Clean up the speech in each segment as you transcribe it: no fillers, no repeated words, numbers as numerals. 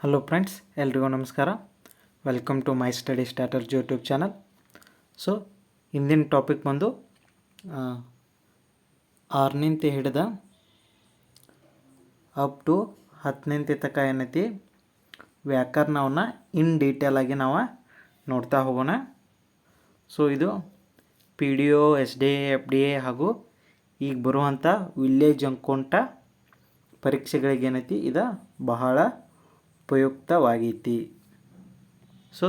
Hello friends, ಎಲ್ರಿಗೂ ನಮಸ್ಕಾರ. Welcome to my study starter YouTube channel. So ಇಂದಿನ topic ಬಂದು 6ನೇಂತೆ ಹಿಡಿದ ಅಪ್ ಟು 10ನೇಂತೆ ತನಕ ಏನೈತಿ ವ್ಯಾಕರಣವನ್ನು ಇನ್ ಡೀಟೇಲ್ ಆಗಿ ನಾವು ನೋಡ್ತಾ ಹೋಗೋಣ. ಸೊ ಇದು PDO, SDA, FDA ಹಾಗೂ ಈಗ ಬರುವಂಥ ವಿಲೇಜ್ ಅಂಕೌಂಟ ಪರೀಕ್ಷೆಗಳಿಗೆ ಏನೈತಿ ಇದು ಬಹಳ ಉಪಯುಕ್ತವಾಗೈತಿ. ಸೊ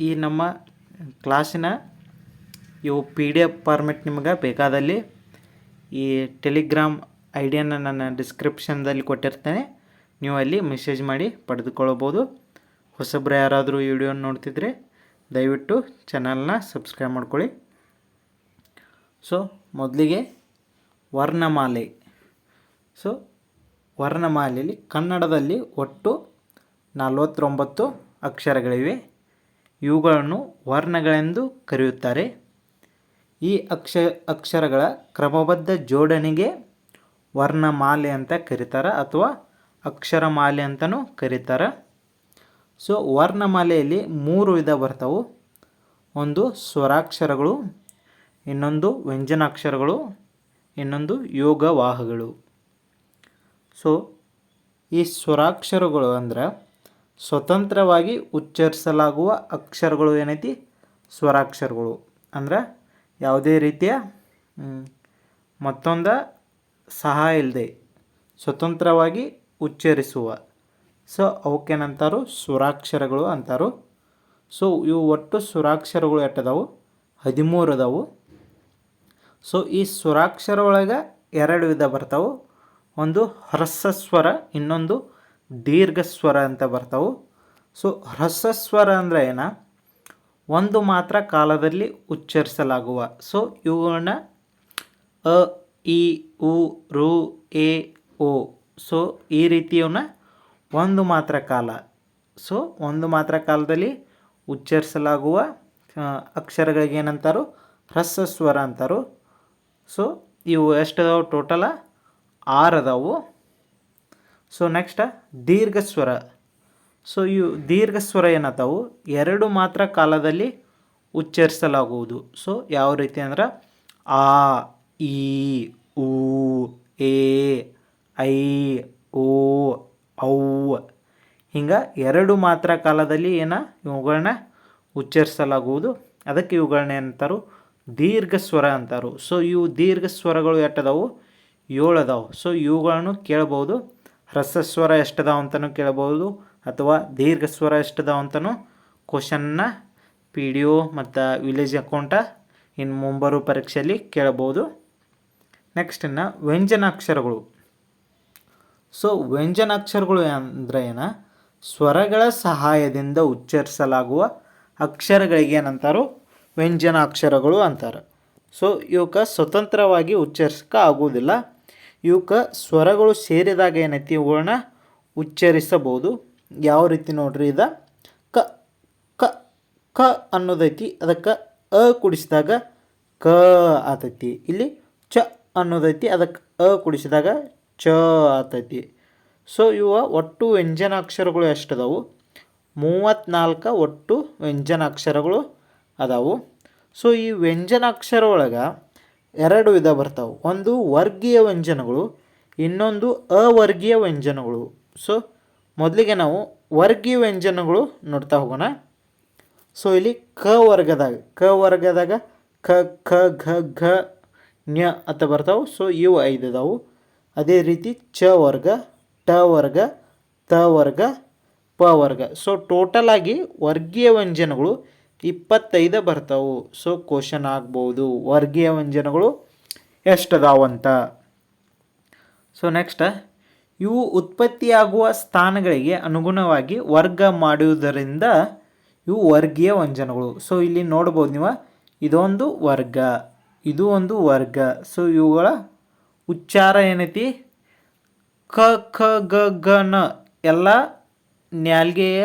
ಈ ನಮ್ಮ ಕ್ಲಾಸಿನ ಇವು PDF ಫಾರ್ಮೆಟ್ ನಿಮಗೆ ಬೇಕಾದಲ್ಲಿ ಈ ಟೆಲಿಗ್ರಾಮ್ ಐಡಿಯನ್ನು ನನ್ನ ಡಿಸ್ಕ್ರಿಪ್ಷನ್ದಲ್ಲಿ ಕೊಟ್ಟಿರ್ತೇನೆ. ನೀವು ಅಲ್ಲಿ ಮೆಸೇಜ್ ಮಾಡಿ ಪಡೆದುಕೊಳ್ಳಬೋದು. ಹೊಸಬ್ರು ಯಾರಾದರೂ ಈ ವಿಡಿಯೋನ ನೋಡ್ತಿದ್ರೆ ದಯವಿಟ್ಟು ಚಾನಲ್ನ ಸಬ್ಸ್ಕ್ರೈಬ್ ಮಾಡ್ಕೊಳ್ಳಿ. ಸೊ ಮೊದಲಿಗೆ ವರ್ಣಮಾಲೆ. ಸೊ ವರ್ಣಮಾಲೆಯಲ್ಲಿ ಕನ್ನಡದಲ್ಲಿ ಒಟ್ಟು 49 ಅಕ್ಷರಗಳಿವೆ. ಇವುಗಳನ್ನು ವರ್ಣಗಳೆಂದು ಕರೆಯುತ್ತಾರೆ. ಈ ಅಕ್ಷರಗಳ ಕ್ರಮಬದ್ಧ ಜೋಡಣೆಗೆ ವರ್ಣಮಾಲೆ ಅಂತ ಕರೀತಾರೆ ಅಥವಾ ಅಕ್ಷರಮಾಲೆ ಅಂತಲೂ ಕರೀತಾರೆ. ಸೊ ವರ್ಣಮಾಲೆಯಲ್ಲಿ 3 ವಿಧ ಬರ್ತಾವೆ. ಒಂದು ಸ್ವರಾಕ್ಷರಗಳು, ಇನ್ನೊಂದು ವ್ಯಂಜನಾಕ್ಷರಗಳು, ಇನ್ನೊಂದು ಯೋಗವಾಹಗಳು. ಸೊ ಈ ಸ್ವರಾಕ್ಷರಗಳು ಅಂದ್ರೆ ಸ್ವತಂತ್ರವಾಗಿ ಉಚ್ಚರಿಸಲಾಗುವ ಅಕ್ಷರಗಳು ಏನೈತಿ ಸ್ವರಾಕ್ಷರಗಳು. ಅಂದ್ರೆ ಯಾವುದೇ ರೀತಿಯ ಮತ್ತೊಂದು ಸಹಾಯ ಇಲ್ಲದೆ ಸ್ವತಂತ್ರವಾಗಿ ಉಚ್ಚರಿಸುವ, ಸೊ ಅವಕ್ಕೇನಂತಾರು ಸ್ವರಾಕ್ಷರಗಳು ಅಂತಾರು. ಸೊ ಇವು ಒಟ್ಟು ಸ್ವರಾಕ್ಷರಗಳು ಎಟ್ಟದಾವು 13 ಅದಾವು. ಸೊ ಈ ಸ್ವರಾಕ್ಷರ ಒಳಗೆ 2 ವಿಧ ಬರ್ತಾವೆ. ಒಂದು ಹ್ರಸ್ವಸ್ವರ, ಇನ್ನೊಂದು ದೀರ್ಘಸ್ವರ ಅಂತ ಬರ್ತಾವೆ. ಸೊ ಹ್ರಸ್ವಸ್ವರ ಅಂದರೆ ಏನ, ಒಂದು ಮಾತ್ರ ಕಾಲದಲ್ಲಿ ಉಚ್ಚರಿಸಲಾಗುವ. ಸೊ ಇವುಗಳನ್ನ ಅ, ಇ, ಉ, ರು, ಎ, ಓ. ಸೊ ಈ ರೀತಿಯವನ್ನ ಒಂದು ಮಾತ್ರ ಕಾಲ, ಸೊ ಒಂದು ಮಾತ್ರ ಕಾಲದಲ್ಲಿ ಉಚ್ಚರಿಸಲಾಗುವ ಅಕ್ಷರಗಳಿಗೆ ಏನಂತಾರು ಹ್ರಸ್ವಸ್ವರ ಅಂತಾರು. ಸೊ ಇವು ಎಷ್ಟು ಅದಾವೆ, ಟೋಟಲ 6 ಅದಾವು. So next ದೀರ್ಘಸ್ವರ. ಸೊ ಇವು ದೀರ್ಘಸ್ವರ ಏನತ್ತಾವು 2 ಮಾತ್ರ ಕಾಲದಲ್ಲಿ ಉಚ್ಚರಿಸಲಾಗುವುದು. ಸೊ ಯಾವ ರೀತಿ ಅಂದ್ರೆ ಆ, ಈ, ಉ, ಎ, ಐ, ಓ, ಔ. ಹಿಂಗೆ 2 ಮಾತ್ರ ಕಾಲದಲ್ಲಿ ಇವುಗಳನ್ನ ಉಚ್ಚರಿಸಲಾಗುವುದು. ಅದಕ್ಕೆ ಇವುಗಳನ್ನ ಏನಂತಾರು ದೀರ್ಘಸ್ವರ ಅಂತಾರು. ಸೊ ಇವು ದೀರ್ಘಸ್ವರಗಳು ಎಟ್ಟದಾವು 7 ಅದಾವು. ಸೊ ಇವುಗಳನ್ನು ಕೇಳ್ಬೋದು. ಹ್ರಸ್ವಸ್ವರ ಎಷ್ಟದಾವ ಅಂತಲೂ ಕೇಳ್ಬೋದು, ಅಥವಾ ದೀರ್ಘಸ್ವರ ಎಷ್ಟದಾವ ಅಂತಲೂ ಕ್ವಶನ್ನ PDO ಮತ್ತು ವಿಲೇಜ್ ಅಕೌಂಟ ಇನ್ನು ಮುಂಬರುವ ಪರೀಕ್ಷೆಯಲ್ಲಿ ಕೇಳಬಹುದು. ನೆಕ್ಸ್ಟ್ ಇನ್ನು ವ್ಯಂಜನಾಕ್ಷರಗಳು. ಸೊ ವ್ಯಂಜನಾಕ್ಷರಗಳು ಅಂದರೆ ಸ್ವರಗಳ ಸಹಾಯದಿಂದ ಉಚ್ಚರಿಸಲಾಗುವ ಅಕ್ಷರಗಳಿಗೆ ಏನಂತಾರೋ ವ್ಯಂಜನಾಕ್ಷರಗಳು ಅಂತಾರೆ. ಸೊ ಇವಕ್ಕೆ ಸ್ವತಂತ್ರವಾಗಿ ಉಚ್ಚರಿಸಕ್ಕೆ ಆಗೋದಿಲ್ಲ. ಇವಕ್ಕೆ ಸ್ವರಗಳು ಸೇರಿದಾಗ ಏನೈತಿ ಇವುಗಳನ್ನ ಉಚ್ಚರಿಸಬಹುದು. ಯಾವ ರೀತಿ ನೋಡ್ರಿ, ಇದು ಕ ಕ ಕ ಅನ್ನೋದೈತಿ, ಅದಕ್ಕೆ ಅ ಕುಡಿಸಿದಾಗ ಕ ಆತೈತಿ. ಇಲ್ಲಿ ಚ ಅನ್ನೋದೈತಿ, ಅದಕ್ಕೆ ಅ ಕುಡಿಸಿದಾಗ ಚ ಆತೈತಿ. ಸೊ ಇವ ಒಟ್ಟು ವ್ಯಂಜನಾಕ್ಷರಗಳು ಎಷ್ಟದಾವು 34 ಒಟ್ಟು ವ್ಯಂಜನಾಕ್ಷರಗಳು ಅದಾವು. ಸೊ ಈ ವ್ಯಂಜನಾಕ್ಷರ ಒಳಗೆ 2 ವಿಧ ಬರ್ತಾವೆ. ಒಂದು ವರ್ಗೀಯ ವ್ಯಂಜನಗಳು, ಇನ್ನೊಂದು ಅವರ್ಗೀಯ ವ್ಯಂಜನಗಳು. ಸೊ ಮೊದಲಿಗೆ ನಾವು ವರ್ಗೀಯ ವ್ಯಂಜನಗಳು ನೋಡ್ತಾ ಹೋಗೋಣ. ಸೊ ಇಲ್ಲಿ ಕ ವರ್ಗದಾಗ ಖ, ಖ, ಘ, ಘ, ಞ ಅಂತ ಬರ್ತಾವೆ. ಸೊ ಇವು 5 ಅದಾವು. ಅದೇ ರೀತಿ ಚ ವರ್ಗ, ಟ ವರ್ಗ, ತ ವರ್ಗ, ಪ ವರ್ಗ. ಸೊ ಟೋಟಲ್ ಆಗಿ ವರ್ಗೀಯ ವ್ಯಂಜನಗಳು 25 ಬರ್ತಾವೆ. ಸೊ ಕ್ವಶನ್ ಆಗ್ಬೋದು ವರ್ಗೀಯ ವ್ಯಂಜನಗಳು ಎಷ್ಟದಾವಂತ. ಸೊ ನೆಕ್ಸ್ಟ್ ಇವು ಉತ್ಪತ್ತಿಯಾಗುವ ಸ್ಥಾನಗಳಿಗೆ ಅನುಗುಣವಾಗಿ ವರ್ಗ ಮಾಡುವುದರಿಂದ ಇವು ವರ್ಗೀಯ ವ್ಯಂಜನಗಳು. ಸೊ ಇಲ್ಲಿ ನೋಡ್ಬೋದು ನೀವು, ಇದೊಂದು ವರ್ಗ, ಇದು ಒಂದು ವರ್ಗ. ಸೊ ಇವುಗಳ ಉಚ್ಚಾರ ಏನೈತಿ ಕ, ಖ, ಗ, ಘ, ನ ಎಲ್ಲ ನ್ಯಾಲ್ಗೆಯ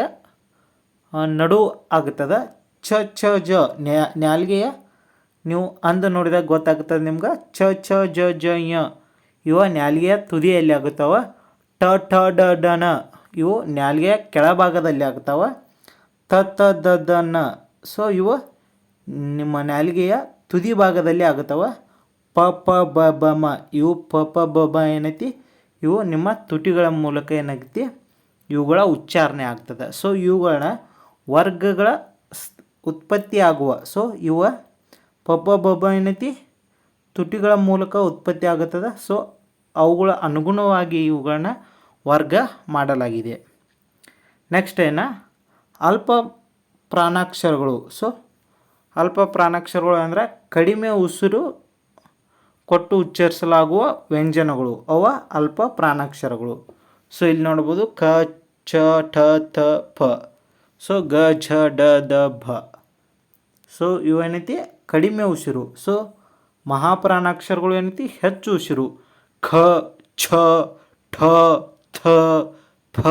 ನಡು ಆಗುತ್ತದೆ. ಛ, ಛ, ಜ ನ್ಯಾಲ್ಗೆಯ ನೀವು ಅಂದು ನೋಡಿದಾಗ ಗೊತ್ತಾಗ್ತದೆ ನಿಮ್ಗೆ. ಛ, ಛ, ಜ, ಜ, ಯ ಇವ ನ್ಯಾಲ್ಗೆಯ ತುದಿಯಲ್ಲಿ ಆಗುತ್ತವ. ಟ, ಠ, ಡ, ಡ, ನ ಇವು ನಾಲಿಗೆಯ ಕೆಳಭಾಗದಲ್ಲಿ ಆಗ್ತಾವೆ. ತ ತ ದ ದ ನ ಸೊ ಇವು ನಿಮ್ಮ ನಾಲಿಗೆಯ ತುದಿ ಭಾಗದಲ್ಲಿ ಆಗುತ್ತವೆ. ಪ ಪ ಬ ಬ ಮ ಇವು ಪ ಪ ಬ ಬ ಏನೈತಿ ಇವು ನಿಮ್ಮ ತುಟಿಗಳ ಮೂಲಕ ಏನಾಗೈತಿ ಇವುಗಳ ಉಚ್ಚಾರಣೆ ಆಗ್ತದೆ. ಸೊ ಇವುಗಳ ವರ್ಗಗಳ ಉತ್ಪತ್ತಿ ಆಗುವ ಸೊ ಇವ ಪ ಪ ಬ ಬ ಏನೈತಿ ತುಟಿಗಳ ಮೂಲಕ ಉತ್ಪತ್ತಿ ಆಗುತ್ತದೆ. ಸೊ ಅವುಗಳ ಅನುಗುಣವಾಗಿ ಇವುಗಳನ್ನ ವರ್ಗ ಮಾಡಲಾಗಿದೆ. ನೆಕ್ಸ್ಟ್ ಅಲ್ಪ ಪ್ರಾಣಾಕ್ಷರಗಳು. ಸೊ ಅಲ್ಪ ಪ್ರಾಣಾಕ್ಷರಗಳು ಅಂದರೆ ಕಡಿಮೆ ಉಸಿರು ಕೊಟ್ಟು ಉಚ್ಚರಿಸಲಾಗುವ ವ್ಯಂಜನಗಳು ಅವ ಅಲ್ಪ ಪ್ರಾಣಾಕ್ಷರಗಳು. ಸೊ ಇಲ್ಲಿ ನೋಡ್ಬೋದು ಕ ಚ ಠ ಥ ಪ. ಸೊ ಗ ಝ ಡ ದ ಭ. ಸೊ ಇವೇನೈತಿ ಕಡಿಮೆ ಉಸಿರು. ಸೊ ಮಹಾಪ್ರಾಣಾಕ್ಷರಗಳು ಏನೈತಿ ಹೆಚ್ಚು ಉಸಿರು. ಖ ಛ ಠ ಥ ಫ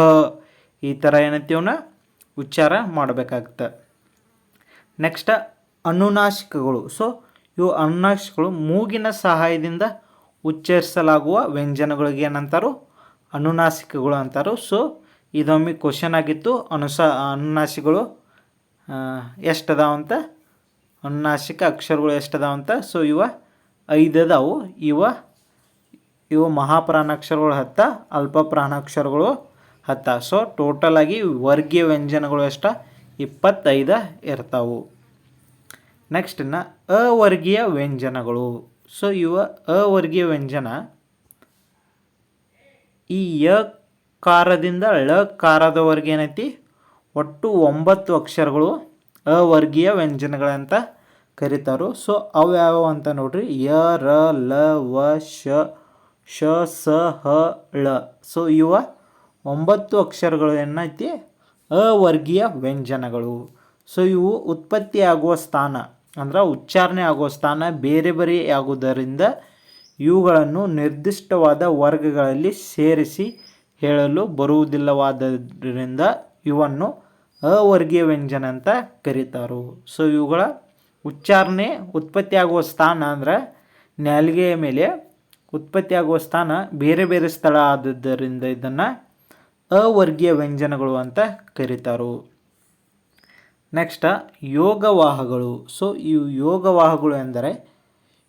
ಈ ಥರ ಏನೈತಿ ಅವನ್ನ ಉಚ್ಚಾರ ಮಾಡಬೇಕಾಗುತ್ತೆ. ನೆಕ್ಸ್ಟ್ ಅನುನಾಸಿಕಗಳು. ಸೊ ಇವು ಅನುನಾಸಿಕಗಳು ಮೂಗಿನ ಸಹಾಯದಿಂದ ಉಚ್ಚರಿಸಲಾಗುವ ವ್ಯಂಜನಗಳಿಗೆ ಏನಂತಾರೋ ಅನುನಾಸಿಕಗಳು ಅಂತಾರೋ. ಸೊ ಇದೊಮ್ಮೆ ಕ್ವಶನ್ ಆಗಿತ್ತು, ಅನುನಾಸಿಕಗಳು ಎಷ್ಟದಾವಂತ, ಅನುನಾಸಿಕ ಅಕ್ಷರಗಳು ಎಷ್ಟದಾವಂತ. ಸೊ ಇವ 5 ಅದಾವು. ಇವು ಮಹಾಪ್ರಾಣಾಕ್ಷರಗಳು 10, ಅಲ್ಪ ಪ್ರಾಣಾಕ್ಷರಗಳು 10. ಸೊ ಟೋಟಲಾಗಿ ವರ್ಗೀಯ ವ್ಯಂಜನಗಳು ಎಷ್ಟು 25 ಇರ್ತಾವು. ನೆಕ್ಸ್ಟ್ ಅವರ್ಗೀಯ ವ್ಯಂಜನಗಳು. ಸೊ ಇವ ಅವರ್ಗೀಯ ವ್ಯಂಜನ ಈ ಯ ಕಾರದಿಂದ ಳ ಕಾರದವರೆಗೆ ಏನೈತಿ ಒಟ್ಟು 9 ಅಕ್ಷರಗಳು ಅವರ್ಗೀಯ ವ್ಯಂಜನಗಳಂತ ಕರೀತಾರೋ. ಸೊ ಅವು ಯಾವ್ಯಾವ ಅಂತ ನೋಡ್ರಿ. ಯ ರ ಲ ವ ಶ ಶ ಸ ಹ ಳ. ಸೊ ಇವ 9 ಅಕ್ಷರಗಳು ಏನೈತಿ ಅವರ್ಗೀಯ ವ್ಯಂಜನಗಳು. ಸೊ ಇವು ಉತ್ಪತ್ತಿಯಾಗುವ ಸ್ಥಾನ ಅಂದ್ರೆ ಉಚ್ಚಾರಣೆ ಆಗುವ ಸ್ಥಾನ ಬೇರೆ ಬೇರೆ ಆಗುವುದರಿಂದ ಇವುಗಳನ್ನು ನಿರ್ದಿಷ್ಟವಾದ ವರ್ಗಗಳಲ್ಲಿ ಸೇರಿಸಿ ಹೇಳಲು ಬರುವುದಿಲ್ಲವಾದ್ದರಿಂದ ಇವನ್ನು ಅವರ್ಗೀಯ ವ್ಯಂಜನ ಅಂತ ಕರೀತಾರೋ. ಸೊ ಇವುಗಳ ಉಚ್ಚಾರಣೆ ಉತ್ಪತ್ತಿಯಾಗುವ ಸ್ಥಾನ ಅಂದರೆ ನಾಲಿಗೆಯ ಮೇಲೆ ಉತ್ಪತ್ತಿಯಾಗುವ ಸ್ಥಾನ ಬೇರೆ ಬೇರೆ ಸ್ಥಳ ಆದುದರಿಂದ ಇದನ್ನು ಅವರ್ಗೀಯ ವ್ಯಂಜನಗಳು ಅಂತ ಕರೀತಾರೋ. ನೆಕ್ಸ್ಟ್ ಯೋಗವಾಹಗಳು. ಸೊ ಇವು ಯೋಗವಾಹಗಳು ಎಂದರೆ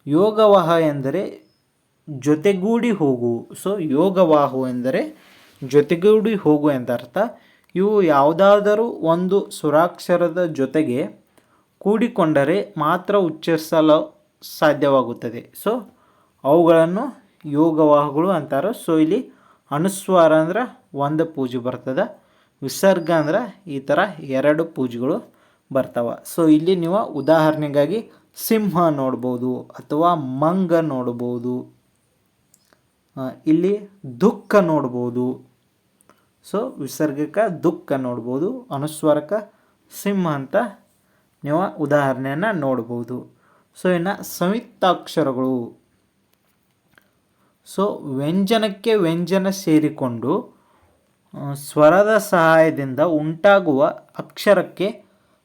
ಯೋಗವಾಹ ಎಂದರೆ ಜೊತೆಗೂಡಿ ಹೋಗು. ಸೊ ಯೋಗವಾಹು ಎಂದರೆ ಜೊತೆಗೂಡಿ ಹೋಗು ಎಂದರ್ಥ. ಇವು ಯಾವುದಾದರೂ ಒಂದು ಸ್ವರಾಕ್ಷರದ ಜೊತೆಗೆ ಕೂಡಿಕೊಂಡರೆ ಮಾತ್ರ ಉಚ್ಚರಿಸಲು ಸಾಧ್ಯವಾಗುತ್ತದೆ. ಸೊ ಅವುಗಳನ್ನು ಯೋಗವಾಹಗಳು ಅಂತಾರೆ. ಸೊ ಇಲ್ಲಿ ಅನುಸ್ವಾರ ಅಂದ್ರೆ ಒಂದು ಪೂಜೆ ಬರ್ತದೆ, ವಿಸರ್ಗ ಅಂದ್ರೆ ಈ ಥರ 2 ಪೂಜೆಗಳು ಬರ್ತಾವೆ. ಸೊ ಇಲ್ಲಿ ನೀವು ಉದಾಹರಣೆಗಾಗಿ ಸಿಂಹ ನೋಡ್ಬೋದು ಅಥವಾ ಮಂಗ ನೋಡ್ಬೋದು, ಇಲ್ಲಿ ದುಃಖ ನೋಡ್ಬೋದು. ಸೊ ವಿಸರ್ಗಕ್ಕೆ ದುಃಖ ನೋಡ್ಬೋದು, ಅನುಸ್ವಾರಕ್ಕೆ ಸಿಂಹ ಅಂತ ನೀವು ಉದಾಹರಣೆಯನ್ನು ನೋಡ್ಬೋದು. ಸೊ ಇನ್ನು ಸಂಯುಕ್ತಾಕ್ಷರಗಳು. ಸೊ ವ್ಯಂಜನಕ್ಕೆ ವ್ಯಂಜನ ಸೇರಿಕೊಂಡು ಸ್ವರದ ಸಹಾಯದಿಂದ ಉಂಟಾಗುವ ಅಕ್ಷರಕ್ಕೆ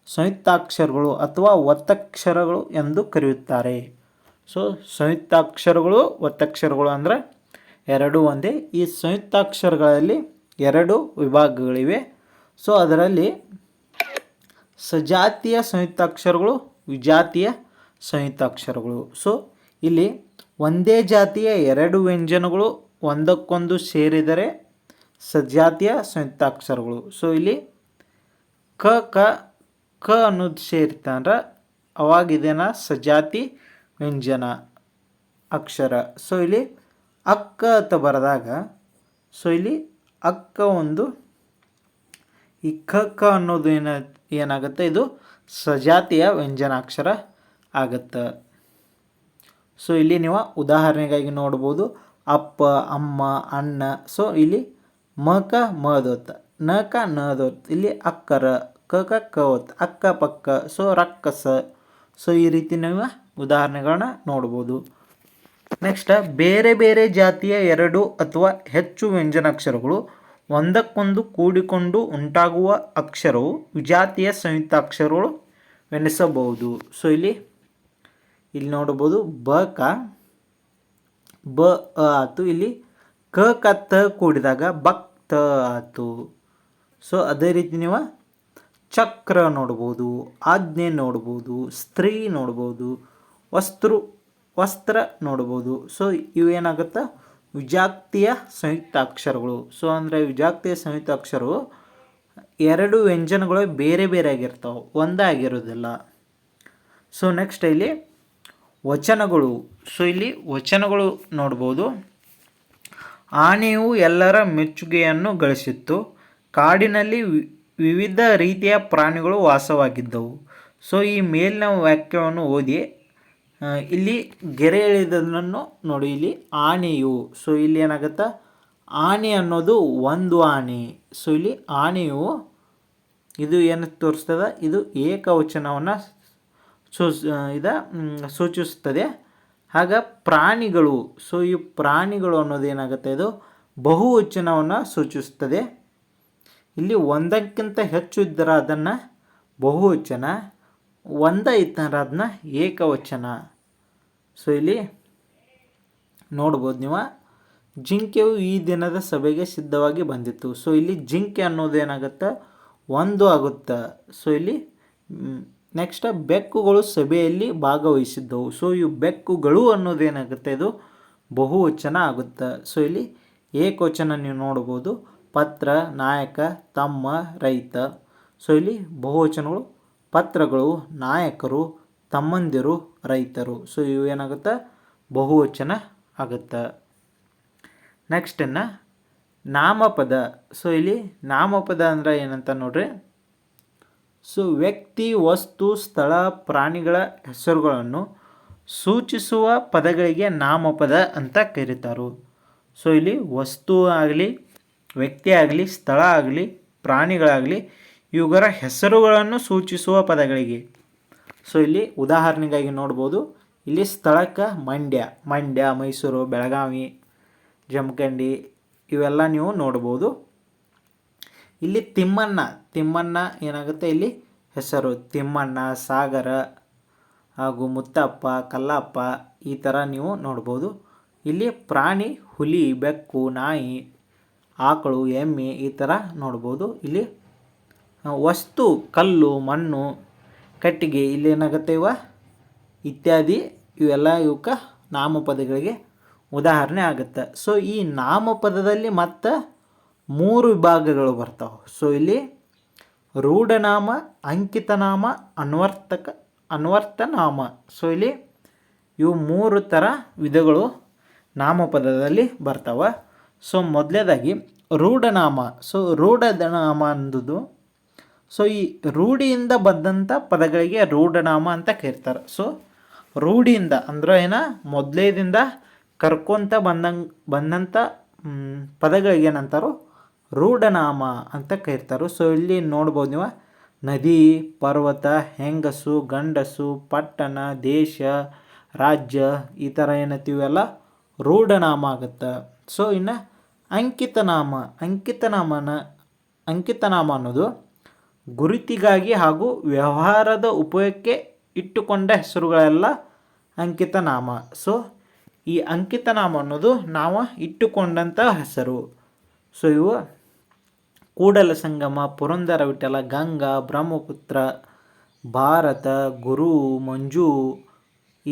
ಸಂಯುಕ್ತಾಕ್ಷರಗಳು ಅಥವಾ ಒತ್ತಕ್ಷರಗಳು ಎಂದು ಕರೆಯುತ್ತಾರೆ. ಸೊ ಸಂಯುಕ್ತಾಕ್ಷರಗಳು ಒತ್ತಕ್ಷರಗಳು ಅಂದರೆ 2 ಒಂದೇ. ಈ ಸಂಯುಕ್ತಾಕ್ಷರಗಳಲ್ಲಿ 2 ವಿಭಾಗಗಳಿವೆ. ಸೊ ಅದರಲ್ಲಿ ಸಜಾತಿಯ ಸಂಯುಕ್ತಾಕ್ಷರಗಳು, ವಿಜಾತಿಯ ಸಂಯುಕ್ತಾಕ್ಷರಗಳು. ಸೊ ಇಲ್ಲಿ ಒಂದೇ ಜಾತಿಯ 2 ವ್ಯಂಜನಗಳು ಒಂದಕ್ಕೊಂದು ಸೇರಿದರೆ ಸಜಾತಿಯ ಸಂಯುಕ್ತಾಕ್ಷರಗಳು. ಸೊ ಇಲ್ಲಿ ಕ ಅನ್ನೋದು ಸೇರಿತಂದ್ರೆ ಅವಾಗಿದೇನ ಸಜಾತಿ ವ್ಯಂಜನ ಅಕ್ಷರ. ಸೊ ಇಲ್ಲಿ ಅಕ್ಕ ಅಂತ ಬರೆದಾಗ ಸೊ ಇಲ್ಲಿ ಅಕ್ಕ ಒಂದು ಈ ಕ ಅನ್ನೋದು ಏನಾಗುತ್ತೆ ಇದು ಸಜಾತಿಯ ವ್ಯಂಜನಾಕ್ಷರ ಆಗುತ್ತೆ. ಸೊ ಇಲ್ಲಿ ನೀವು ಉದಾಹರಣೆಗಾಗಿ ನೋಡ್ಬೋದು ಅಪ್ಪ, ಅಮ್ಮ, ಅಣ್ಣ. ಸೊ ಇಲ್ಲಿ ಮಕ ಮದೋತ್, ನಕ ನದೋತ್, ಇಲ್ಲಿ ಅಕ್ಕರ, ಕಕ ಕವತ್, ಅಕ್ಕಪಕ್ಕ, ಸೊ ರಕ್ಕಸ. ಸೊ ಈ ರೀತಿ ನೀವು ಉದಾಹರಣೆಗಳನ್ನ ನೋಡ್ಬೋದು. ನೆಕ್ಸ್ಟ್ ಬೇರೆ ಬೇರೆ ಜಾತಿಯ 2 ಅಥವಾ ಹೆಚ್ಚು ವ್ಯಂಜನಾಕ್ಷರಗಳು ಒಂದಕ್ಕೊಂದು ಕೂಡಿಕೊಂಡು ಉಂಟಾಗುವ ಅಕ್ಷರವು ವಿಜಾತಿಯ ಸಂಯುಕ್ತಾಕ್ಷರಗಳು ಎನಿಸಬಹುದು. ಸೊ ಇಲ್ಲಿ ನೋಡ್ಬೋದು ಬ ಆತು. ಇಲ್ಲಿ ಕ ತ ಕೂಡಿದಾಗ ಬಕ್ ತ ಆತು. ಸೊ ಅದೇ ರೀತಿ ನೀವು ಚಕ್ರ ನೋಡ್ಬೋದು, ಆಜ್ಞೆ ನೋಡ್ಬೋದು, ಸ್ತ್ರೀ ನೋಡ್ಬೋದು, ವಸ್ತ್ರ ನೋಡ್ಬೋದು. ಸೊ ಇವೇನಾಗುತ್ತೆ ವಿಜಾತಿಯ ಸಂಯುಕ್ತ ಅಕ್ಷರಗಳು. ಸೊ ಅಂದರೆ ವಿಜಾತಿಯ ಸಂಯುಕ್ತ ಅಕ್ಷರವು ಎರಡು ವ್ಯಂಜನಗಳು ಬೇರೆ ಬೇರೆ ಆಗಿರ್ತಾವೆ, ಒಂದಾಗಿರೋದಿಲ್ಲ. ಸೊ ನೆಕ್ಸ್ಟ್ ಇಲ್ಲಿ ವಚನಗಳು. ಸೊ ಇಲ್ಲಿ ವಚನಗಳು ನೋಡ್ಬೋದು. ಆನೆಯು ಎಲ್ಲರ ಮೆಚ್ಚುಗೆಯನ್ನು ಗಳಿಸಿತ್ತು, ಕಾಡಿನಲ್ಲಿ ವಿವಿಧ ರೀತಿಯ ಪ್ರಾಣಿಗಳು ವಾಸವಾಗಿದ್ದವು. ಸೊ ಈ ಮೇಲಿನ ವಾಕ್ಯವನ್ನು ಓದಿ ಇಲ್ಲಿ ಗೆರೆ ಎಳೆದನ್ನು ನೋಡಿ. ಇಲ್ಲಿ ಆನೆಯು, ಸೊ ಇಲ್ಲಿ ಏನಾಗುತ್ತೆ ಆನೆ ಅನ್ನೋದು ಒಂದು ಆನೆ. ಸೊ ಇಲ್ಲಿ ಆನೆಯು ಇದು ಏನು ತೋರಿಸ್ತದೆ, ಇದು ಏಕವಚನವನ್ನು ಸೂಚಿಸುತ್ತದೆ. ಆಗ ಪ್ರಾಣಿಗಳು, ಸೊ ಈ ಪ್ರಾಣಿಗಳು ಅನ್ನೋದು ಏನಾಗುತ್ತೆ, ಇದು ಬಹುವಚನವನ್ನು ಸೂಚಿಸುತ್ತದೆ. ಇಲ್ಲಿ ಒಂದಕ್ಕಿಂತ ಹೆಚ್ಚು ಇದ್ದರೆ ಅದನ್ನು ಬಹುವಚನ, ಇದ್ದರೆ ಅದನ್ನ ಏಕವಚನ. ಸೊ ಇಲ್ಲಿ ನೋಡ್ಬೋದು ನೀವು, ಜಿಂಕೆಯು ಈ ದಿನದ ಸಭೆಗೆ ಸಿದ್ಧವಾಗಿ ಬಂದಿತ್ತು. ಸೊ ಇಲ್ಲಿ ಜಿಂಕೆ ಅನ್ನೋದು ಏನಾಗುತ್ತೆ, ಒಂದು ಆಗುತ್ತೆ. ಸೊ ಇಲ್ಲಿ ನೆಕ್ಸ್ಟ್ ಬೆಕ್ಕುಗಳು ಸಭೆಯಲ್ಲಿ ಭಾಗವಹಿಸಿದ್ದವು. ಸೊ ಇವು ಬೆಕ್ಕುಗಳು ಅನ್ನೋದು ಏನಾಗುತ್ತೆ, ಇದು ಬಹುವಚನ ಆಗುತ್ತೆ. ಸೊ ಇಲ್ಲಿ ಏಕವಚನ ನೀವು ನೋಡ್ಬೋದು, ಪತ್ರ, ನಾಯಕ, ತಮ್ಮ, ರೈತ. ಸೊ ಇಲ್ಲಿ ಬಹುವಚನಗಳು ಪತ್ರಗಳು, ನಾಯಕರು, ತಮ್ಮಂದಿರು, ರೈತರು. ಸೊ ಇವು ಏನಾಗುತ್ತೆ ಬಹುವಚನ ಆಗುತ್ತೆ. ನೆಕ್ಸ್ಟ್ ನಾಮಪದ. ಸೊ ಇಲ್ಲಿ ನಾಮಪದ ಅಂದರೆ ಏನಂತ ನೋಡ್ರಿ. ಸೊ ವ್ಯಕ್ತಿ, ವಸ್ತು, ಸ್ಥಳ, ಪ್ರಾಣಿಗಳ ಹೆಸರುಗಳನ್ನು ಸೂಚಿಸುವ ಪದಗಳಿಗೆ ನಾಮಪದ ಅಂತ ಕರೀತಾರೆ. ಸೊ ಇಲ್ಲಿ ವಸ್ತು ಆಗಲಿ, ವ್ಯಕ್ತಿ ಆಗಲಿ, ಸ್ಥಳ ಆಗಲಿ, ಪ್ರಾಣಿಗಳಾಗಲಿ ಇವುಗಳ ಹೆಸರುಗಳನ್ನು ಸೂಚಿಸುವ ಪದಗಳಿಗೆ. ಸೊ ಇಲ್ಲಿ ಉದಾಹರಣೆಗಾಗಿ ನೋಡ್ಬೋದು. ಇಲ್ಲಿ ಸ್ಥಳಕ್ಕೆ ಮಂಡ್ಯ, ಮೈಸೂರು, ಬೆಳಗಾವಿ, ಜಮಖಂಡಿ ಇವೆಲ್ಲ ನೀವು ನೋಡ್ಬೋದು. ಇಲ್ಲಿ ತಿಮ್ಮಣ್ಣ ಏನಾಗುತ್ತೆ, ಇಲ್ಲಿ ಹೆಸರು ತಿಮ್ಮಣ್ಣ, ಸಾಗರ ಹಾಗೂ ಮುತ್ತಪ್ಪ, ಕಲ್ಲಪ್ಪ ಈ ಥರ ನೀವು ನೋಡ್ಬೋದು. ಇಲ್ಲಿ ಪ್ರಾಣಿ ಹುಲಿ, ಬೆಕ್ಕು, ನಾಯಿ, ಆಕಳು, ಎಮ್ಮೆ ಈ ಥರ ನೋಡ್ಬೋದು. ಇಲ್ಲಿ ವಸ್ತು ಕಲ್ಲು, ಮಣ್ಣು, ಕಟ್ಟಿಗೆ ಇಲ್ಲಿ ಏನಾಗುತ್ತೆ ಇತ್ಯಾದಿ ಇವೆಲ್ಲ ಇವಕ್ಕೆ ನಾಮಪದಗಳಿಗೆ ಉದಾಹರಣೆ ಆಗುತ್ತೆ. ಸೊ ಈ ನಾಮಪದದಲ್ಲಿ ಮತ್ತೆ 3 ವಿಭಾಗಗಳು ಬರ್ತಾವೆ. ಸೊ ಇಲ್ಲಿ ರೂಢನಾಮ, ಅಂಕಿತನಾಮ, ಅನ್ವರ್ಥನಾಮ. ಸೊ ಇಲ್ಲಿ ಇವು 3 ಥರ ವಿಧಗಳು ನಾಮಪದದಲ್ಲಿ ಬರ್ತಾವೆ. ಸೊ ಮೊದಲನೇದಾಗಿ ರೂಢನಾಮ. ಸೊ ರೂಢನಾಮ ಅನ್ನೋದು, ಸೊ ಈ ರೂಢಿಯಿಂದ ಬಂದಂಥ ಪದಗಳಿಗೆ ರೂಢನಾಮ ಅಂತ ಕರೀತಾರೆ. ಸೊ ರೂಢಿಯಿಂದ ಅಂದ್ರೆ ಮೊದಲೇದಿಂದ ಕರ್ಕೊಂತ ಬಂದಂಥ ಪದಗಳಿಗೆ ಏನಂತಾರೋ ರೂಢನಾಮ ಅಂತ ಕರೀತಾರೆ. ಸೊ ಇಲ್ಲಿ ನೋಡ್ಬೋದು ನೀವು, ನದಿ, ಪರ್ವತ, ಹೆಂಗಸು, ಗಂಡಸು, ಪಟ್ಟಣ, ದೇಶ, ರಾಜ್ಯ ಈ ಥರ ಏನಂತೀವೆಲ್ಲ ರೂಢನಾಮ ಆಗುತ್ತೆ. ಸೊ ಇನ್ನು ಅಂಕಿತನಾಮ ಅನ್ನೋದು ಗುರುತಿಗಾಗಿ ಹಾಗೂ ವ್ಯವಹಾರದ ಉಪಯೋಗಕ್ಕೆ ಇಟ್ಟುಕೊಂಡ ಹೆಸರುಗಳೆಲ್ಲ ಅಂಕಿತನಾಮ. ಸೊ ಈ ಅಂಕಿತನಾಮ ಅನ್ನೋದು ನಾವು ಇಟ್ಟುಕೊಂಡಂಥ ಹೆಸರು. ಸೊ ಇವು ಕೂಡಲ ಸಂಗಮ, ಪುರಂದರ ವಿಠಲ, ಗಂಗಾ, ಬ್ರಹ್ಮಪುತ್ರ, ಭಾರತ, ಗುರು, ಮಂಜು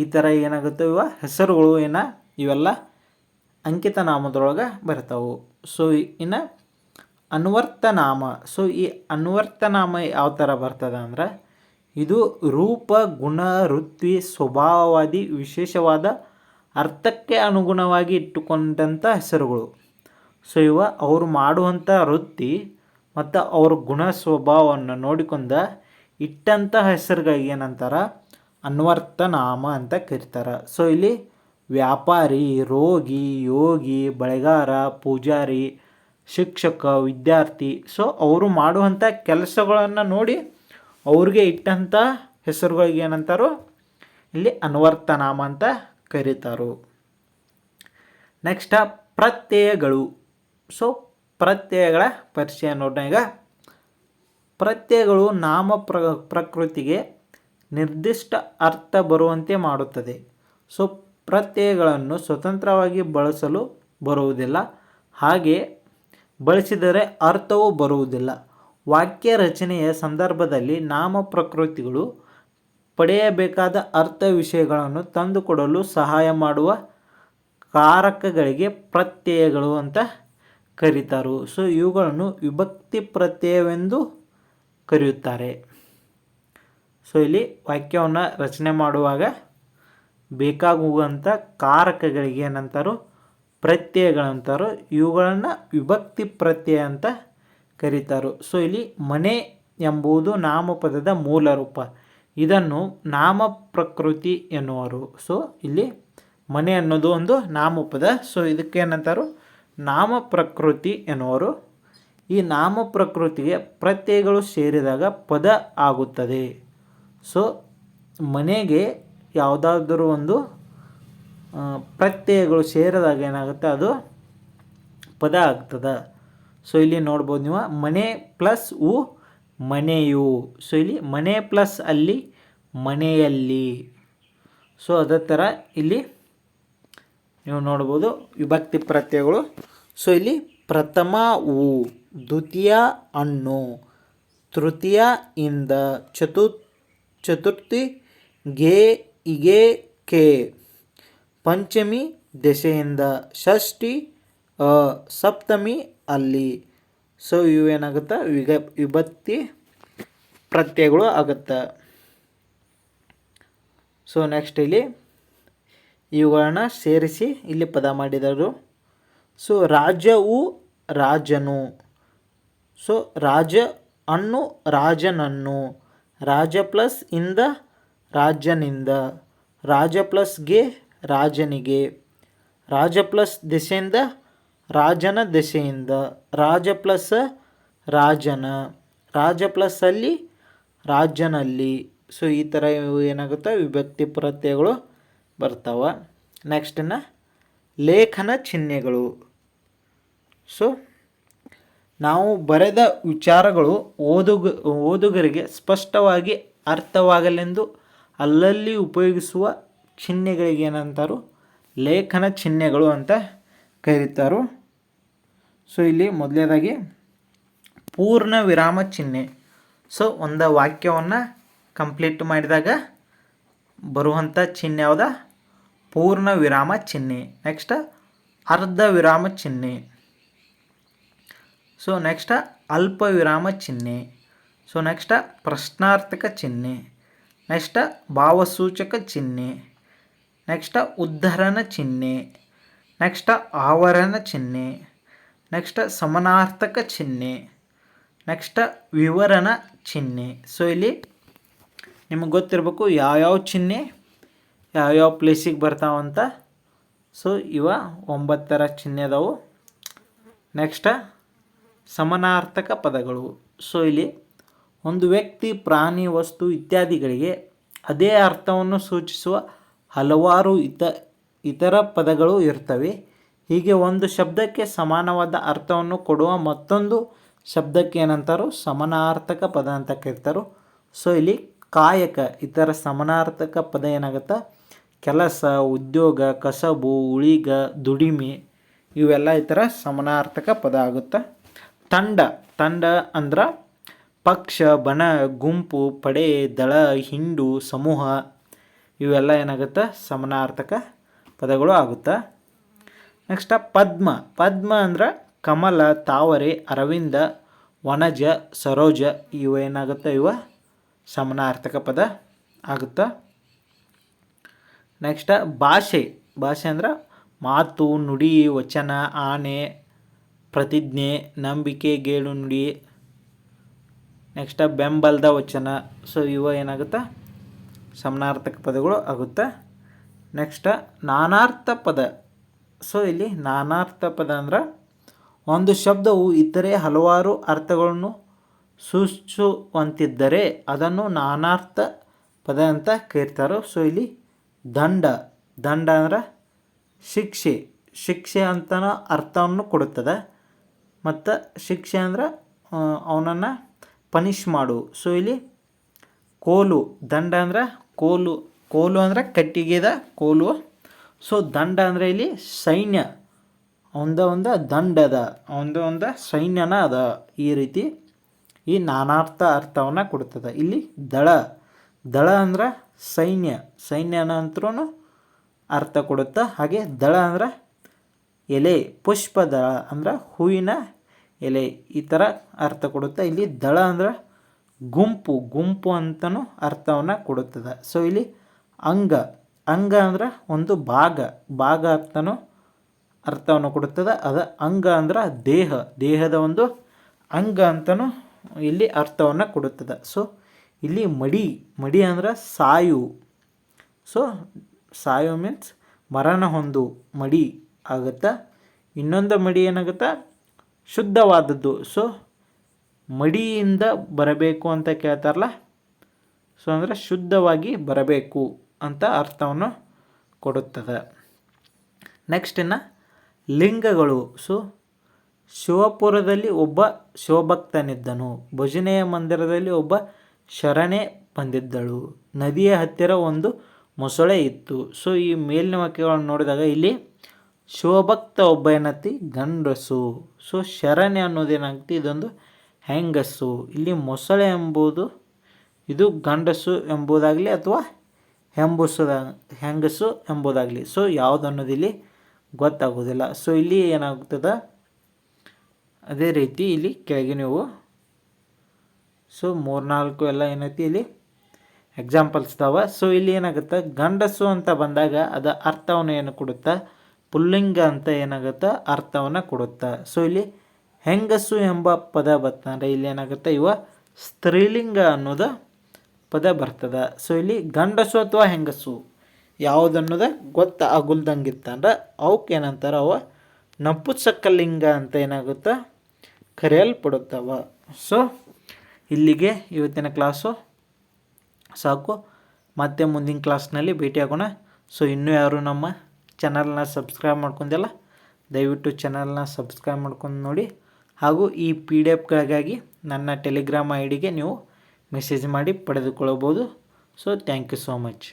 ಈ ಥರ ಏನಾಗುತ್ತೆ ಹೆಸರುಗಳು ಇವೆಲ್ಲ ಅಂಕಿತನಾಮದೊಳಗೆ ಬರ್ತಾವೆ. ಸೊ ಇನ್ನು ಅನ್ವರ್ಥನಾಮ. ಸೊ ಈ ಅನ್ವರ್ಥನಾಮ ಯಾವ ಥರ ಬರ್ತದೆ ಅಂದ್ರೆ, ಇದು ರೂಪ, ಗುಣ, ವೃತ್ತಿ, ಸ್ವಭಾವವಾದಿ ವಿಶೇಷವಾದ ಅರ್ಥಕ್ಕೆ ಅನುಗುಣವಾಗಿ ಇಟ್ಟುಕೊಂಡಂಥ ಹೆಸರುಗಳು. ಸೊ ಅವರು ಮಾಡುವಂಥ ವೃತ್ತಿ ಮತ್ತು ಅವ್ರ ಗುಣ ಸ್ವಭಾವವನ್ನು ನೋಡಿಕೊಂಡ ಇಟ್ಟಂಥ ಹೆಸರುಗಳಿಗೆ ಏನಂತಾರೆ ಅನ್ವರ್ಥನಾಮ ಅಂತ ಕರೀತಾರೆ. ಸೊ ಇಲ್ಲಿ ವ್ಯಾಪಾರಿ, ರೋಗಿ, ಯೋಗಿ, ಬಳೆಗಾರ, ಪೂಜಾರಿ, ಶಿಕ್ಷಕ, ವಿದ್ಯಾರ್ಥಿ, ಸೊ ಅವರು ಮಾಡುವಂಥ ಕೆಲಸಗಳನ್ನು ನೋಡಿ ಅವ್ರಿಗೆ ಇಟ್ಟಂಥ ಹೆಸರುಗಳಿಗೆ ಏನಂತಾರೋ ಇಲ್ಲಿ ಅನ್ವರ್ಥನಾಮ ಅಂತ ಕರೀತಾರೆ. ನೆಕ್ಸ್ಟ್ ಪ್ರತ್ಯಯಗಳು. ಸೊ ಪ್ರತ್ಯಯಗಳ ಪರಿಚಯ ನೋಡೋಣ. ಈಗ ಪ್ರತ್ಯಯಗಳು ನಾಮ ಪ್ರಕೃತಿಗೆ ನಿರ್ದಿಷ್ಟ ಅರ್ಥ ಬರುವಂತೆ ಮಾಡುತ್ತದೆ. ಸೊ ಪ್ರತ್ಯಯಗಳನ್ನು ಸ್ವತಂತ್ರವಾಗಿ ಬಳಸಲು ಬರುವುದಿಲ್ಲ, ಹಾಗೆ ಬಳಸಿದರೆ ಅರ್ಥವೂ ಬರುವುದಿಲ್ಲ. ವಾಕ್ಯ ರಚನೆಯ ಸಂದರ್ಭದಲ್ಲಿ ನಾಮ ಪ್ರಕೃತಿಗಳು ಪಡೆಯಬೇಕಾದ ಅರ್ಥ ವಿಷಯಗಳನ್ನು ತಂದುಕೊಡಲು ಸಹಾಯ ಮಾಡುವ ಕಾರಕಗಳಿಗೆ ಪ್ರತ್ಯಯಗಳು ಅಂತ ಕರೀತಾರೆ. ಸೊ ಇವುಗಳನ್ನು ವಿಭಕ್ತಿ ಪ್ರತ್ಯಯವೆಂದು ಕರೆಯುತ್ತಾರೆ. ಸೊ ಇಲ್ಲಿ ವಾಕ್ಯವನ್ನು ರಚನೆ ಮಾಡುವಾಗ ಬೇಕಾಗುವಂಥ ಕಾರಕಗಳಿಗೆ ಏನಂತಾರೋ ಪ್ರತ್ಯಯಗಳಂತಾರೋ, ಇವುಗಳನ್ನು ವಿಭಕ್ತಿ ಪ್ರತ್ಯಯ ಅಂತ ಕರೀತಾರೆ. ಸೊ ಇಲ್ಲಿ ಮನೆ ಎಂಬುದು ನಾಮಪದದ ಮೂಲ ರೂಪ, ಇದನ್ನು ನಾಮ ಪ್ರಕೃತಿ ಎನ್ನುವರು. ಸೊ ಇಲ್ಲಿ ಮನೆ ಅನ್ನೋದು ಒಂದು ನಾಮಪದ. ಸೊ ಇದಕ್ಕೇನಂತಾರೋ ನಾಮ ಪ್ರಕೃತಿ ಎನ್ನುವರು. ಈ ನಾಮ ಪ್ರಕೃತಿಗೆ ಪ್ರತ್ಯಯಗಳು ಸೇರಿದಾಗ ಪದ ಆಗುತ್ತದೆ. ಸೊ ಮನೆಗೆ ಯಾವುದಾದ್ರೂ ಒಂದು ಪ್ರತ್ಯಯಗಳು ಸೇರಿದಾಗ ಏನಾಗುತ್ತೆ, ಅದು ಪದ ಆಗ್ತದೆ. ಸೊ ಇಲ್ಲಿ ನೋಡ್ಬೋದು ನೀವು, ಮನೆ ಪ್ಲಸ್ ಉ ಮನೆಯು. ಸೊ ಇಲ್ಲಿ ಮನೆ ಪ್ಲಸ್ ಅಲ್ಲಿ ಮನೆಯಲ್ಲಿ. ಸೊ ಅದೇ ಥರ ಇಲ್ಲಿ ನೀವು ನೋಡ್ಬೋದು ವಿಭಕ್ತಿ ಪ್ರತ್ಯಯಗಳು. ಸೊ ಇಲ್ಲಿ ಪ್ರಥಮ ಉ, ದ್ವಿತೀಯ ಹಣ್ಣು, ತೃತೀಯ ಇಂದ, ಚತುರ್ಥಿ ಗೆ ಇಗೆ ಕೆ, ಪಂಚಮಿ ದೆಸೆಯಿಂದ, ಷಷ್ಠಿ ಸಪ್ತಮಿ ಅಲ್ಲಿ. ಸೊ ಇವೇನಾಗುತ್ತೆ ವಿಭಕ್ತಿ ಪ್ರತ್ಯಯಗಳು ಆಗುತ್ತೆ. ಸೊ ನೆಕ್ಸ್ಟ್ ಇಲ್ಲಿ ಇವುಗಳನ್ನ ಸೇರಿಸಿ ಇಲ್ಲಿ ಪದ ಮಾಡಿದರು. ಸೊ ರಾಜವು ರಾಜನು. ಸೊ ರಾಜ ಅನ್ನು ರಾಜನನ್ನು, ರಾಜ ಪ್ಲಸ್ ಇಂದ ರಾಜನಿಂದ, ರಾಜ ಪ್ಲಸ್ ಗೆ ರಾಜನಿಗೆ, ರಾಜ ಪ್ಲಸ್ ದೆಸೆಯಿಂದ ರಾಜನ ದೆಸೆಯಿಂದ, ರಾಜ ಪ್ಲಸ್ ರಾಜನ, ರಾಜ ಪ್ಲಸ್ ಅಲ್ಲಿ ರಾಜನಲ್ಲಿ. ಸೊ ಈ ಥರ ಏನಾಗುತ್ತೆ ವಿಭಕ್ತಿ ಪ್ರತ್ಯಯಗಳು ಬರ್ತಾವೆ. ನೆಕ್ಸ್ಟನ್ನು ಲೇಖನ ಚಿಹ್ನೆಗಳು. ಸೊ ನಾವು ಬರೆದ ವಿಚಾರಗಳು ಓದುಗರಿಗೆ ಸ್ಪಷ್ಟವಾಗಿ ಅರ್ಥವಾಗಲೆಂದು ಅಲ್ಲಲ್ಲಿ ಉಪಯೋಗಿಸುವ ಚಿಹ್ನೆಗಳಿಗೆ ಏನಂತಾರೋ ಲೇಖನ ಚಿಹ್ನೆಗಳು ಅಂತ ಕರೀತಾರೆ. ಸೊ ಇಲ್ಲಿ ಮೊದಲನೇದಾಗಿ ಪೂರ್ಣ ವಿರಾಮ ಚಿಹ್ನೆ. ಸೊ ಒಂದು ವಾಕ್ಯವನ್ನು ಕಂಪ್ಲೀಟ್ ಮಾಡಿದಾಗ ಬರುವಂಥ ಚಿಹ್ನೆ ಯಾವುದ, ಪೂರ್ಣ ವಿರಾಮ ಚಿಹ್ನೆ. ನೆಕ್ಸ್ಟ್ ಅರ್ಧ ವಿರಾಮ ಚಿಹ್ನೆ. ಸೊ ನೆಕ್ಸ್ಟ್ ಅಲ್ಪ ವಿರಾಮ ಚಿಹ್ನೆ. ಸೊ ನೆಕ್ಸ್ಟ್ ಪ್ರಶ್ನಾರ್ಥಕ ಚಿಹ್ನೆ. ನೆಕ್ಸ್ಟ್ ಭಾವಸೂಚಕ ಚಿಹ್ನೆ. ನೆಕ್ಸ್ಟ್ ಉದ್ಧರಣ ಚಿಹ್ನೆ. ನೆಕ್ಸ್ಟ್ ಆವರಣ ಚಿಹ್ನೆ. ನೆಕ್ಸ್ಟ್ ಸಮಾನಾರ್ಥಕ ಚಿಹ್ನೆ. ನೆಕ್ಸ್ಟ್ ವಿವರಣ ಚಿಹ್ನೆ. ಸೊ ಇಲ್ಲಿ ನಿಮಗೆ ಗೊತ್ತಿರಬೇಕು ಯಾವ್ಯಾವ ಚಿಹ್ನೆ ಯಾವ್ಯಾವ ಪ್ಲೇಸಿಗೆ ಬರ್ತಾವಂತ. ಸೊ ಇವ 9 ಚಿಹ್ನೆ ಅದಾವು. ನೆಕ್ಸ್ಟ್ ಸಮಾನಾರ್ಥಕ ಪದಗಳು. ಸೊ ಇಲ್ಲಿ ಒಂದು ವ್ಯಕ್ತಿ, ಪ್ರಾಣಿ, ವಸ್ತು ಇತ್ಯಾದಿಗಳಿಗೆ ಅದೇ ಅರ್ಥವನ್ನು ಸೂಚಿಸುವ ಹಲವಾರು ಇತರ ಪದಗಳು ಇರ್ತವೆ. ಹೀಗೆ ಒಂದು ಶಬ್ದಕ್ಕೆ ಸಮಾನವಾದ ಅರ್ಥವನ್ನು ಕೊಡುವ ಮತ್ತೊಂದು ಶಬ್ದಕ್ಕೆ ಏನಂತಾರೋ ಸಮಾನಾರ್ಥಕ ಪದ ಅಂತ ಕರೀತಾರೆ. ಸೊ ಇಲ್ಲಿ ಕಾಯಕ ಇತರ ಸಮಾನಾರ್ಥಕ ಪದ ಏನಾಗುತ್ತೆ, ಕೆಲಸ, ಉದ್ಯೋಗ, ಕಸಬು, ಉಳಿಗ, ದುಡಿಮೆ, ಇವೆಲ್ಲ ಈ ಥರ ಸಮಾನಾರ್ಥಕ ಪದ ಆಗುತ್ತೆ. ತಂಡ ಅಂದ್ರೆ ಪಕ್ಷ, ಬಣ, ಗುಂಪು, ಪಡೆ, ದಳ, ಹಿಂಡು, ಸಮೂಹ, ಇವೆಲ್ಲ ಏನಾಗುತ್ತೆ ಸಮಾನಾರ್ಥಕ ಪದಗಳು ಆಗುತ್ತೆ. ನೆಕ್ಸ್ಟ್ ಪದ್ಮ ಅಂದ್ರೆ ಕಮಲ, ತಾವರೆ, ಅರವಿಂದ, ವನಜ, ಸರೋಜ, ಇವೇನಾಗುತ್ತೆ ಇವ ಸಮಾನಾರ್ಥಕ ಪದ ಆಗುತ್ತೆ. ನೆಕ್ಸ್ಟ್ ಭಾಷೆ ಅಂದ್ರೆ ಮಾತು, ನುಡಿ, ವಚನ, ಆಣೆ, ಪ್ರತಿಜ್ಞೆ, ನಂಬಿಕೆ, ಗೇಡು ನುಡಿ. ನೆಕ್ಸ್ಟ್ ಬೆಂಬಲದ ವಚನ. ಸೊ ಇವ ಏನಾಗುತ್ತೆ ಸಮಾನಾರ್ಥಕ ಪದಗಳು ಆಗುತ್ತೆ. ನೆಕ್ಸ್ಟ್ ನಾನಾರ್ಥ ಪದ. ಸೊ ಇಲ್ಲಿ ನಾನಾರ್ಥ ಪದ ಅಂದ್ರೆ ಒಂದು ಶಬ್ದವು ಇತರೆ ಹಲವಾರು ಅರ್ಥಗಳನ್ನು ಸೂಚಿಸುವಂತಿದ್ದರೆ ಅದನ್ನು ನಾನಾರ್ಥ ಪದ ಅಂತ ಕರೀತಾರೆ. ಸೊ ಇಲ್ಲಿ ದಂಡ ಅಂದ್ರೆ ಶಿಕ್ಷೆ ಅಂತನ ಅರ್ಥವನ್ನು ಕೊಡುತ್ತದೆ. ಮತ್ತು ಶಿಕ್ಷೆ ಅಂದ್ರೆ ಅವನನ್ನು ಪನಿಷ್ ಮಾಡು. ಸೊ ಇಲ್ಲಿ ಕೋಲು, ದಂಡ ಅಂದ್ರೆ ಕೋಲು ಅಂದ್ರೆ ಕಟ್ಟಿಗೆದ ಕೋಲು. ಸೊ ದಂಡ ಅಂದರೆ ಇಲ್ಲಿ ಸೈನ್ಯ, ಒಂದು ದಂಡದ ಒಂದು ಸೈನ್ಯನ ಅದ, ಈ ರೀತಿ ಈ ನಾನಾರ್ಥ ಅರ್ಥವನ್ನು ಕೊಡುತ್ತದೆ. ಇಲ್ಲಿ ದಳ, ದಳ ಅಂದ್ರೆ ಸೈನ್ಯ, ಸೈನ್ಯನ ಅಂತರೂ ಅರ್ಥ ಕೊಡುತ್ತಾ. ಹಾಗೆ ದಳ ಅಂದ್ರೆ ಎಲೆ, ಪುಷ್ಪದಳ ಅಂದ್ರೆ ಹೂವಿನ ಎಲೆ, ಈ ಥರ ಅರ್ಥ ಕೊಡುತ್ತೆ. ಇಲ್ಲಿ ದಳ ಅಂದ್ರೆ ಗುಂಪು, ಗುಂಪು ಅಂತಲೂ ಅರ್ಥವನ್ನು ಕೊಡುತ್ತದೆ. ಸೊ ಇಲ್ಲಿ ಅಂಗ, ಅಂಗ ಅಂದ್ರೆ ಒಂದು ಭಾಗ, ಭಾಗ ಅಂತಲೂ ಅರ್ಥವನ್ನು ಕೊಡುತ್ತದೆ. ಅದು ಅಂಗ ಅಂದ್ರೆ ದೇಹ, ದೇಹದ ಒಂದು ಅಂಗ ಅಂತಲೂ ಇಲ್ಲಿ ಅರ್ಥವನ್ನು ಕೊಡುತ್ತದೆ. ಸೊ ಇಲ್ಲಿ ಮಡಿ, ಮಡಿ ಅಂದ್ರೆ ಸಾಯು. ಸೊ ಸಾಯು ಮೀನ್ಸ್ ಮರಣ ಹೊಂದು ಮಡಿ ಆಗುತ್ತಾ. ಇನ್ನೊಂದು ಮಡಿ ಏನಾಗುತ್ತಾ, ಶುದ್ಧವಾದದ್ದು. ಸೊ ಮಡಿಯಿಂದ ಬರಬೇಕು ಅಂತ ಕೇಳ್ತಾರಲ್ಲ, ಸೊ ಅಂದರೆ ಶುದ್ಧವಾಗಿ ಬರಬೇಕು ಅಂತ ಅರ್ಥವನ್ನು ಕೊಡುತ್ತದೆ. ನೆಕ್ಸ್ಟ್ ಇನ್ನು ಲಿಂಗಗಳು. ಸೊ ಶಿವಪುರದಲ್ಲಿ ಒಬ್ಬ ಶಿವಭಕ್ತನಿದ್ದನು, ಭಜನೆಯ ಮಂದಿರದಲ್ಲಿ ಒಬ್ಬ ಶರಣೆ ಬಂದಿದ್ದಳು, ನದಿಯ ಹತ್ತಿರ ಒಂದು ಮೊಸಳೆ ಇತ್ತು. ಸೊ ಈ ಮೇಲಿನ ವಾಕ್ಯಗಳನ್ನು ನೋಡಿದಾಗ ಇಲ್ಲಿ ಶಿವಭಕ್ತ ಒಬ್ಬ ಏನತ್ತಿ ಗಂಡಸು. ಸೊ ಶರಣೆ ಅನ್ನೋದೇನಾಗ್ತಿ ಇದೊಂದು ಹೆಂಗಸು. ಇಲ್ಲಿ ಮೊಸಳೆ ಎಂಬುದು ಇದು ಗಂಡಸು ಎಂಬುದಾಗಲಿ ಅಥವಾ ಹೆಂಗಸು ಎಂಬುದಾಗಲಿ, ಸೊ ಯಾವುದು ಅನ್ನೋದು ಇಲ್ಲಿ ಗೊತ್ತಾಗೋದಿಲ್ಲ. ಸೊ ಇಲ್ಲಿ ಏನಾಗ್ತದೆ, ಅದೇ ರೀತಿ ಇಲ್ಲಿ ಕೆಳಗೆ ನೀವು ಸೊ 3-4 ಎಲ್ಲ ಏನೈತಿ ಇಲ್ಲಿ ಎಕ್ಸಾಂಪಲ್ಸ್ ಇದಾವೆ. ಸೊ ಇಲ್ಲಿ ಏನಾಗುತ್ತೆ, ಗಂಡಸು ಅಂತ ಬಂದಾಗ ಅದು ಅರ್ಥವನ್ನು ಏನು ಕೊಡುತ್ತಾ, ಪುಲ್ಲಿಂಗ ಅಂತ ಏನಾಗುತ್ತೆ ಅರ್ಥವನ್ನು ಕೊಡುತ್ತಾ. ಸೊ ಇಲ್ಲಿ ಹೆಂಗಸು ಎಂಬ ಪದ ಬರ್ತಂದರೆ ಇಲ್ಲಿ ಏನಾಗುತ್ತೆ, ಇವ ಸ್ತ್ರೀಲಿಂಗ ಅನ್ನೋದು ಪದ ಬರ್ತದೆ. ಸೊ ಇಲ್ಲಿ ಗಂಡಸು ಅಥವಾ ಹೆಂಗಸು ಯಾವುದನ್ನೋದು ಗೊತ್ತಾಗಲ್ದಂಗಿತ್ತಂದ್ರೆ ಅವಕ್ಕೆ ಏನಂತಾರೆ, ಅವ ನಪುಂಸಕಲಿಂಗ ಅಂತ ಏನಾಗುತ್ತೆ ಕರೆಯಲ್ಪಡುತ್ತವ. ಸೊ ಇಲ್ಲಿಗೆ ಇವತ್ತಿನ ಕ್ಲಾಸು ಸಾಕು. ಮತ್ತೆ ಮುಂದಿನ ಕ್ಲಾಸ್ನಲ್ಲಿ ಭೇಟಿಯಾಗೋಣ. ಸೊ ಇನ್ನೂ ಯಾರು ನಮ್ಮ ಚಾನಲ್ನ ಸಬ್ಸ್ಕ್ರೈಬ್ ಮಾಡ್ಕೊಂಡಿಲ್ಲ, ದಯವಿಟ್ಟು ಚಾನಲ್ನ ಸಬ್ಸ್ಕ್ರೈಬ್ ಮಾಡ್ಕೊಂಡು ನೋಡಿ. ಹಾಗೂ ಈ PDF ನನ್ನ ಟೆಲಿಗ್ರಾಮ್ ID ಗೆ ನೀವು ಮೆಸೇಜ್ ಮಾಡಿ ಪಡೆದುಕೊಳ್ಳಬಹುದು. So thank you so much.